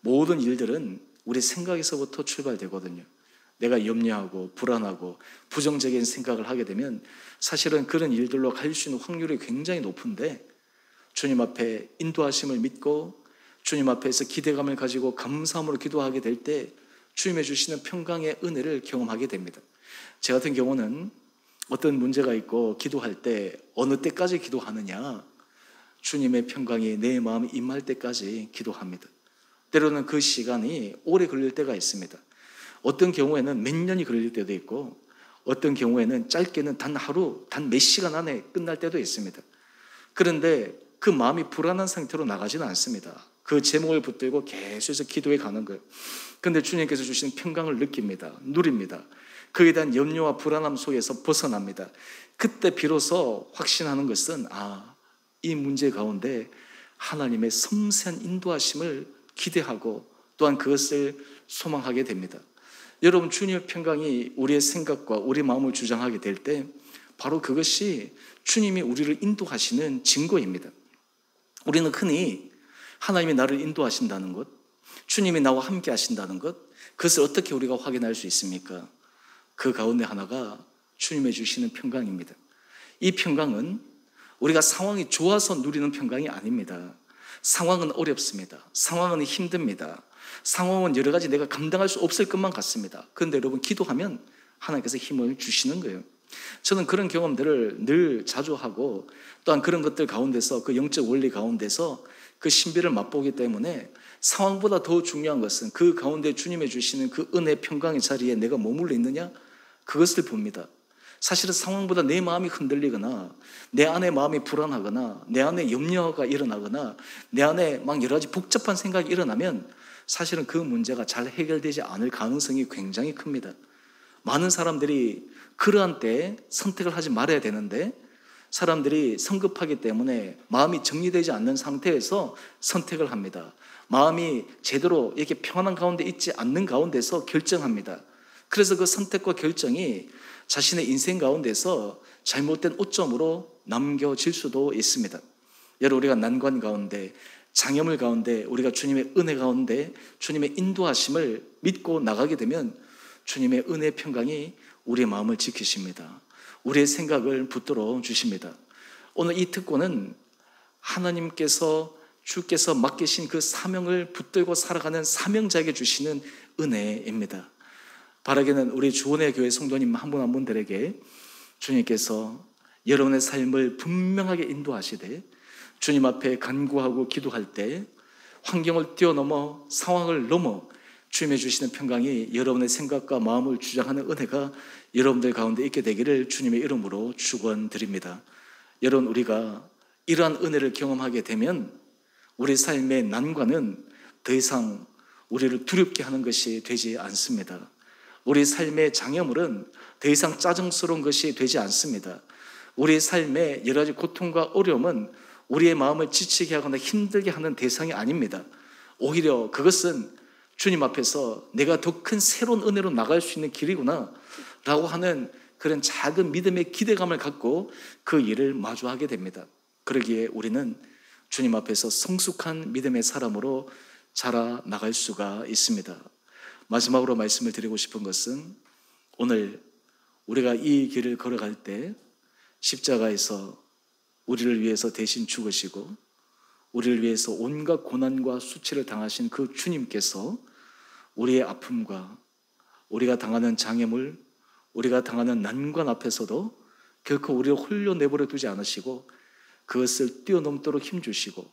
모든 일들은 우리 생각에서부터 출발되거든요. 내가 염려하고 불안하고 부정적인 생각을 하게 되면 사실은 그런 일들로 갈 수 있는 확률이 굉장히 높은데, 주님 앞에 인도하심을 믿고 주님 앞에서 기대감을 가지고 감사함으로 기도하게 될 때 주님의 주시는 평강의 은혜를 경험하게 됩니다. 제 같은 경우는 어떤 문제가 있고 기도할 때 어느 때까지 기도하느냐, 주님의 평강이 내 마음에 임할 때까지 기도합니다. 때로는 그 시간이 오래 걸릴 때가 있습니다. 어떤 경우에는 몇 년이 걸릴 때도 있고, 어떤 경우에는 짧게는 단 하루, 단 몇 시간 안에 끝날 때도 있습니다. 그런데 그 마음이 불안한 상태로 나가지는 않습니다. 그 제목을 붙들고 계속해서 기도해 가는 거예요. 그런데 주님께서 주시는 평강을 느낍니다. 누립니다. 그에 대한 염려와 불안함 속에서 벗어납니다. 그때 비로소 확신하는 것은 이 문제 가운데 하나님의 섬세한 인도하심을 기대하고 또한 그것을 소망하게 됩니다. 여러분, 주님의 평강이 우리의 생각과 우리 마음을 주장하게 될 때 바로 그것이 주님이 우리를 인도하시는 증거입니다. 우리는 흔히 하나님이 나를 인도하신다는 것, 주님이 나와 함께 하신다는 것, 그것을 어떻게 우리가 확인할 수 있습니까? 그 가운데 하나가 주님의 주시는 평강입니다. 이 평강은 우리가 상황이 좋아서 누리는 평강이 아닙니다. 상황은 어렵습니다. 상황은 힘듭니다. 상황은 여러 가지 내가 감당할 수 없을 것만 같습니다. 그런데 여러분, 기도하면 하나님께서 힘을 주시는 거예요. 저는 그런 경험들을 늘 자주 하고 또한 그런 것들 가운데서, 그 영적 원리 가운데서 그 신비를 맛보기 때문에 상황보다 더 중요한 것은 그 가운데 주님의 주시는 그 은혜 평강의 자리에 내가 머물러 있느냐, 그것을 봅니다. 사실은 상황보다 내 마음이 흔들리거나 내 안에 마음이 불안하거나 내 안에 염려가 일어나거나 내 안에 막 여러 가지 복잡한 생각이 일어나면 사실은 그 문제가 잘 해결되지 않을 가능성이 굉장히 큽니다. 많은 사람들이 그러한 때에 선택을 하지 말아야 되는데, 사람들이 성급하기 때문에 마음이 정리되지 않는 상태에서 선택을 합니다. 마음이 제대로 이렇게 평안한 가운데 있지 않는 가운데서 결정합니다. 그래서 그 선택과 결정이 자신의 인생 가운데서 잘못된 오점으로 남겨질 수도 있습니다. 여러분, 우리가 난관 가운데, 장애물 가운데, 우리가 주님의 은혜 가운데 주님의 인도하심을 믿고 나가게 되면 주님의 은혜 평강이 우리의 마음을 지키십니다. 우리의 생각을 붙들어 주십니다. 오늘 이 특권은 하나님께서, 주께서 맡기신 그 사명을 붙들고 살아가는 사명자에게 주시는 은혜입니다. 바라기는 우리 주원의 교회 성도님 한 분 한 분들에게 주님께서 여러분의 삶을 분명하게 인도하시되, 주님 앞에 간구하고 기도할 때 환경을 뛰어넘어, 상황을 넘어 주님의 주시는 평강이 여러분의 생각과 마음을 주장하는 은혜가 여러분들 가운데 있게 되기를 주님의 이름으로 축원드립니다. 여러분, 우리가 이러한 은혜를 경험하게 되면 우리 삶의 난관은 더 이상 우리를 두렵게 하는 것이 되지 않습니다. 우리 삶의 장애물은 더 이상 짜증스러운 것이 되지 않습니다. 우리 삶의 여러 가지 고통과 어려움은 우리의 마음을 지치게 하거나 힘들게 하는 대상이 아닙니다. 오히려 그것은 주님 앞에서 내가 더 큰 새로운 은혜로 나갈 수 있는 길이구나 라고 하는 그런 작은 믿음의 기대감을 갖고 그 일을 마주하게 됩니다. 그러기에 우리는 주님 앞에서 성숙한 믿음의 사람으로 자라나갈 수가 있습니다. 마지막으로 말씀을 드리고 싶은 것은, 오늘 우리가 이 길을 걸어갈 때 십자가에서 우리를 위해서 대신 죽으시고 우리를 위해서 온갖 고난과 수치를 당하신 그 주님께서 우리의 아픔과 우리가 당하는 장애물, 우리가 당하는 난관 앞에서도 결코 우리를 홀로 내버려 두지 않으시고 그것을 뛰어넘도록 힘주시고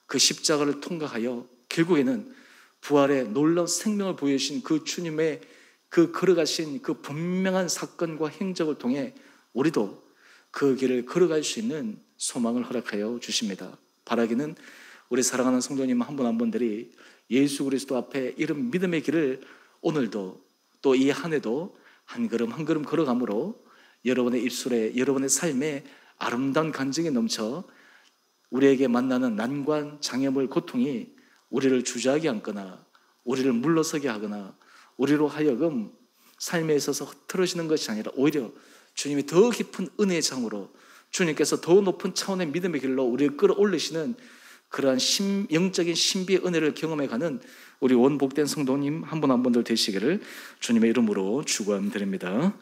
그 십자가를 통과하여 결국에는 부활의 놀라운 생명을 보여주신 그 주님의 그 걸어가신 그 분명한 사건과 행적을 통해 우리도 그 길을 걸어갈 수 있는 소망을 허락하여 주십니다. 바라기는 우리 사랑하는 성도님 한 분 한 분들이 예수 그리스도 앞에 이런 믿음의 길을 오늘도 또 이 한 해도 한 걸음 한 걸음 걸어감으로 여러분의 입술에, 여러분의 삶에 아름다운 간증이 넘쳐 우리에게 만나는 난관, 장애물, 고통이 우리를 주저하게 앉거나 우리를 물러서게 하거나 우리로 하여금 삶에 있어서 흐트러지는 것이 아니라 오히려 주님이 더 깊은 은혜의 장으로, 주님께서 더 높은 차원의 믿음의 길로 우리를 끌어올리시는 그러한 영적인 신비의 은혜를 경험해가는 우리 원복된 성도님 한 분 한 분들 되시기를 주님의 이름으로 축원드립니다.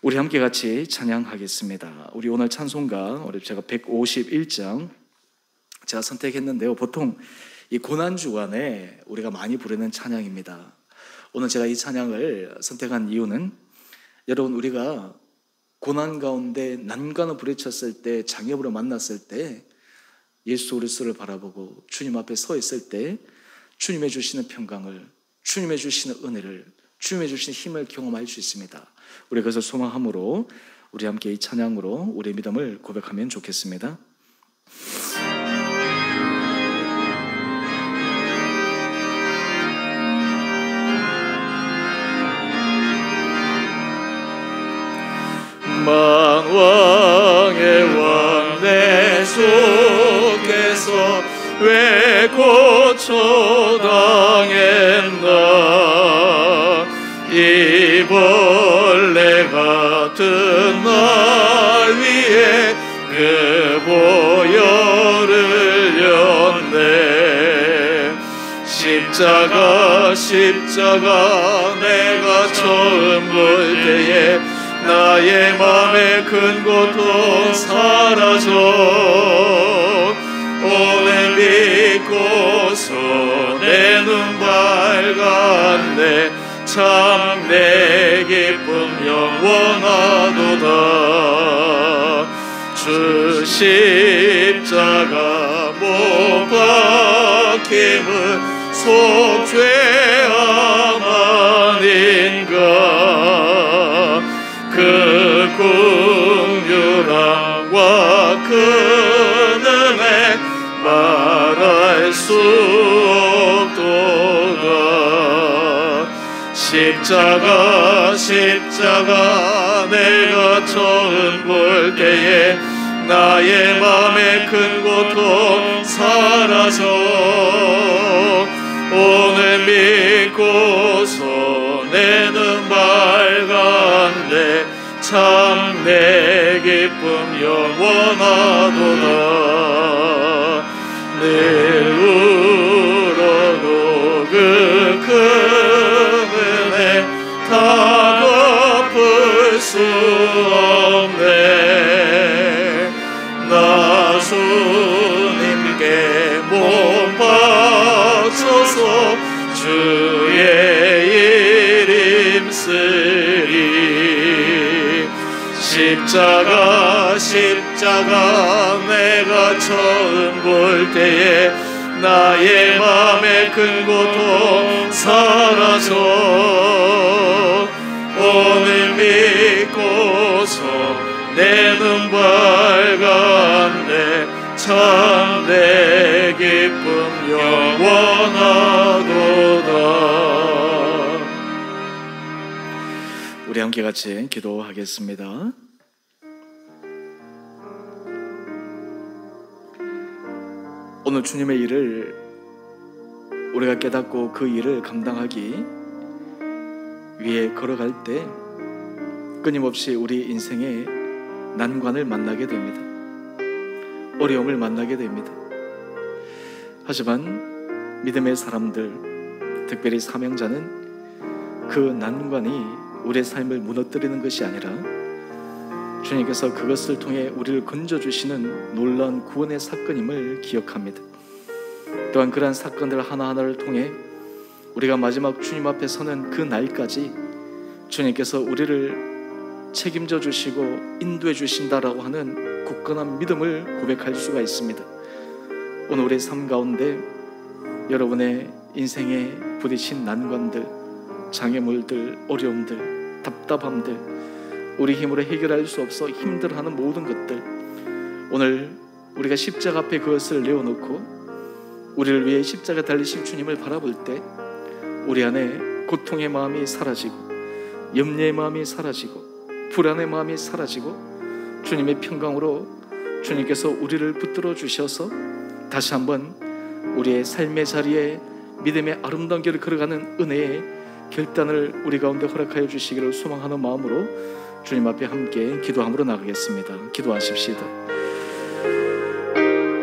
우리 함께 같이 찬양하겠습니다. 우리 오늘 찬송가 제가 151장 제가 선택했는데요. 보통 이 고난주간에 우리가 많이 부르는 찬양입니다. 오늘 제가 이 찬양을 선택한 이유는 여러분, 우리가 고난 가운데 난관을 부딪혔을 때, 장애물을 만났을 때 예수 그리스도를 바라보고 주님 앞에 서 있을 때 주님의 주시는 평강을, 주님의 주시는 은혜를, 주님의 주시는 힘을 경험할 수 있습니다. 우리 그것을 소망함으로 우리 함께 이 찬양으로 우리의 믿음을 고백하면 좋겠습니다. 만왕의 왕 내 속에서 왜 고초당했나. 이 벌레 같은 날 위에 그 보혈을 렸네. 십자가 내가 처음 볼 때에 나의 맘에 큰 고통 사라져. 오늘 믿고서 내 눈 밝았네. 참 내 기쁨 영원하도다. 주 십자가 못 박힘은 속죄함 아닌가. 그 긍휼함과 그 은혜 말할 수 없도다. 십자가 내가 처음 볼 때에 나의 맘에 큰 고통 사라져. 오늘 믿고서 내 눈 밝았네. 참 내 기쁨 영원하도다. 늘 울어도 그 큰 은혜 다 갚을 수 없네. 나 주님께 못 바쳐서 주의 일 힘쓰리. 십자가 내가 처음 볼 때에 나의 맘에 큰 고통 사라져. 오늘 믿고서 내 눈 밝았네. 참 내 기쁨 영원하도다. 우리 함께 같이 기도하겠습니다. 오늘 주님의 일을 우리가 깨닫고 그 일을 감당하기 위해 걸어갈 때 끊임없이 우리 인생에 난관을 만나게 됩니다. 어려움을 만나게 됩니다. 하지만 믿음의 사람들, 특별히 사명자는 그 난관이 우리의 삶을 무너뜨리는 것이 아니라 주님께서 그것을 통해 우리를 건져주시는 놀라운 구원의 사건임을 기억합니다. 또한 그러한 사건들 하나하나를 통해 우리가 마지막 주님 앞에 서는 그 날까지 주님께서 우리를 책임져 주시고 인도해 주신다라고 하는 굳건한 믿음을 고백할 수가 있습니다. 오늘 우리의 삶 가운데 여러분의 인생에 부딪힌 난관들, 장애물들, 어려움들, 답답함들, 우리 힘으로 해결할 수 없어 힘들어하는 모든 것들, 오늘 우리가 십자가 앞에 그것을 내어놓고 우리를 위해 십자가 달리신 주님을 바라볼 때 우리 안에 고통의 마음이 사라지고 염려의 마음이 사라지고 불안의 마음이 사라지고 주님의 평강으로 주님께서 우리를 붙들어 주셔서 다시 한번 우리의 삶의 자리에 믿음의 아름다운 길을 걸어가는 은혜의 결단을 우리 가운데 허락하여 주시기를 소망하는 마음으로 주님 앞에 함께 기도함으로 나가겠습니다. 기도하십시다.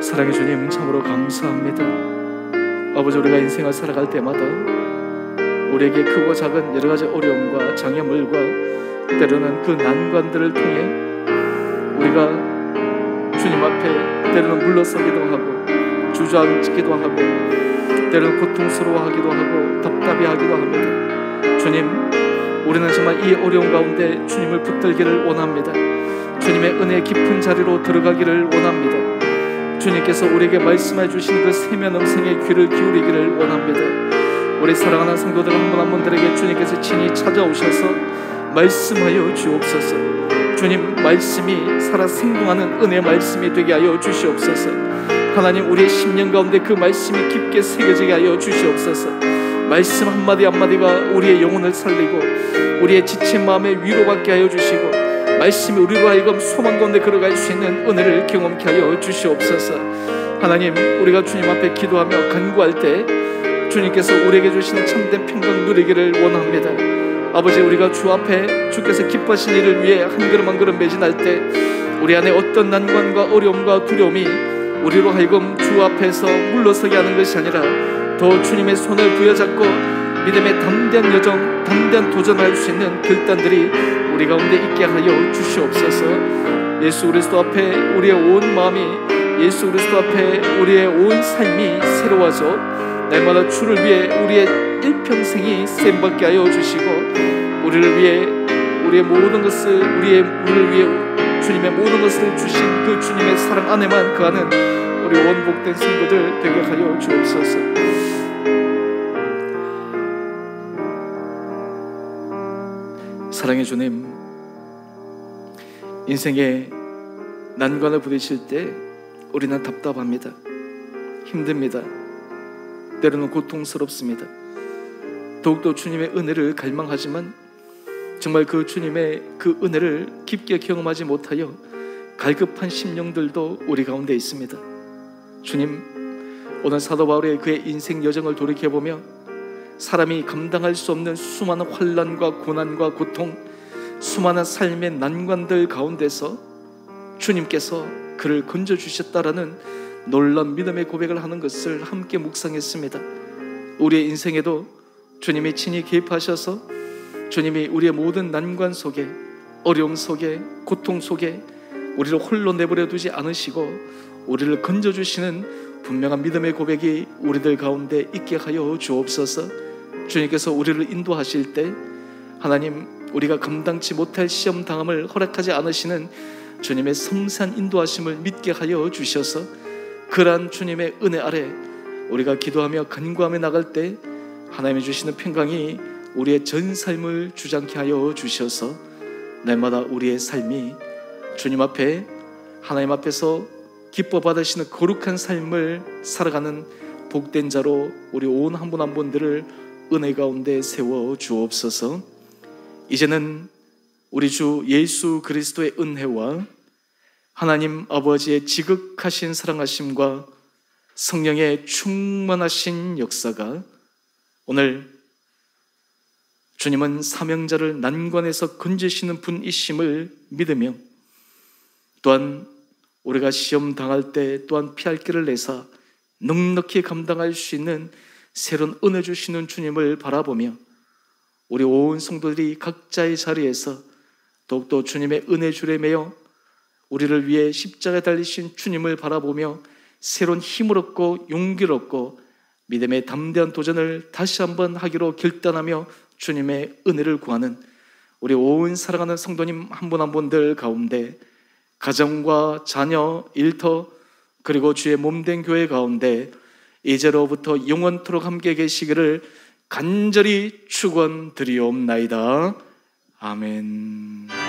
사랑의 주님, 참으로 감사합니다. 아버지, 우리가 인생을 살아갈 때마다 우리에게 크고 작은 여러 가지 어려움과 장애물과 때로는 그 난관들을 통해 우리가 주님 앞에 때로는 물러서기도 하고 주저앉기도 하고 때로는 고통스러워하기도 하고 답답해하기도 합니다. 주님, 우리는 정말 이 어려운 가운데 주님을 붙들기를 원합니다. 주님의 은혜 깊은 자리로 들어가기를 원합니다. 주님께서 우리에게 말씀해 주신 그 세면 음성의 귀를 기울이기를 원합니다. 우리 사랑하는 성도들 한 분 한 분들에게 주님께서 친히 찾아오셔서 말씀하여 주옵소서. 주님, 말씀이 살아 생동하는 은혜 말씀이 되게 하여 주시옵소서. 하나님, 우리의 심령 가운데 그 말씀이 깊게 새겨지게 하여 주시옵소서. 말씀 한마디 한마디가 우리의 영혼을 살리고 우리의 지친 마음에 위로받게 하여 주시고 말씀이 우리로 하여금 소망 가운데 걸어갈 수 있는 은혜를 경험케 하여 주시옵소서. 하나님, 우리가 주님 앞에 기도하며 간구할 때 주님께서 우리에게 주시는 참된 평강 누리기를 원합니다. 아버지, 우리가 주 앞에 주께서 기뻐하신 일을 위해 한 걸음 한 걸음 매진할 때 우리 안에 어떤 난관과 어려움과 두려움이 우리로 하여금 주 앞에서 물러서게 하는 것이 아니라 더 주님의 손을 부여잡고 믿음의 담대한 여정, 담대한 도전할 수 있는 결단들이 우리 가운데 있게 하여 주시옵소서. 예수 그리스도 앞에 우리의 온 마음이, 예수 그리스도 앞에 우리의 온 삶이 새로워져 날마다 주를 위해 우리의 일평생이 쓰임받게 하여 주시고 우리를 위해 우리의 모든 것을 우리를 위해 주님의 모든 것을 주신 그 주님의 사랑 안에만 거하는 우리 원복된 성도들 되게 하여 주옵소서. 사랑의 주님, 인생의 난관을 부딪힐 때 우리는 답답합니다. 힘듭니다. 때로는 고통스럽습니다. 더욱더 주님의 은혜를 갈망하지만 정말 그 주님의 그 은혜를 깊게 경험하지 못하여 갈급한 심령들도 우리 가운데 있습니다. 주님, 오늘 사도 바울의 그의 인생 여정을 돌이켜보며 사람이 감당할 수 없는 수많은 환난과 고난과 고통, 수많은 삶의 난관들 가운데서 주님께서 그를 건져주셨다라는 놀라운 믿음의 고백을 하는 것을 함께 묵상했습니다. 우리의 인생에도 주님이 친히 개입하셔서 주님이 우리의 모든 난관 속에, 어려움 속에, 고통 속에 우리를 홀로 내버려 두지 않으시고 우리를 건져주시는 분명한 믿음의 고백이 우리들 가운데 있게 하여 주옵소서. 주님께서 우리를 인도하실 때 하나님, 우리가 감당치 못할 시험 당함을 허락하지 않으시는 주님의 섬세한 인도하심을 믿게 하여 주셔서 그러한 주님의 은혜 아래 우리가 기도하며 간구하며 나갈 때 하나님이 주시는 평강이 우리의 전 삶을 주장케 하여 주셔서 날마다 우리의 삶이 주님 앞에, 하나님 앞에서 기뻐 받으시는 거룩한 삶을 살아가는 복된 자로 우리 온 한 분 한 분들을 은혜 가운데 세워 주옵소서. 이제는 우리 주 예수 그리스도의 은혜와 하나님 아버지의 지극하신 사랑하심과 성령의 충만하신 역사가 오늘 주님은 사명자를 난관에서 건지시는 분이심을 믿으며 또한 우리가 시험 당할 때 또한 피할 길을 내사 넉넉히 감당할 수 있는 새로운 은혜 주시는 주님을 바라보며 우리 온 성도들이 각자의 자리에서 더욱더 주님의 은혜 줄에 매여 우리를 위해 십자가에 달리신 주님을 바라보며 새로운 힘을 얻고 용기를 얻고 믿음의 담대한 도전을 다시 한번 하기로 결단하며 주님의 은혜를 구하는 우리 온 사랑하는 성도님 한 분 한 분들 가운데 가정과 자녀, 일터 그리고 주의 몸된 교회 가운데 이제로부터 영원토록 함께 계시기를 간절히 축원드리옵나이다. 아멘.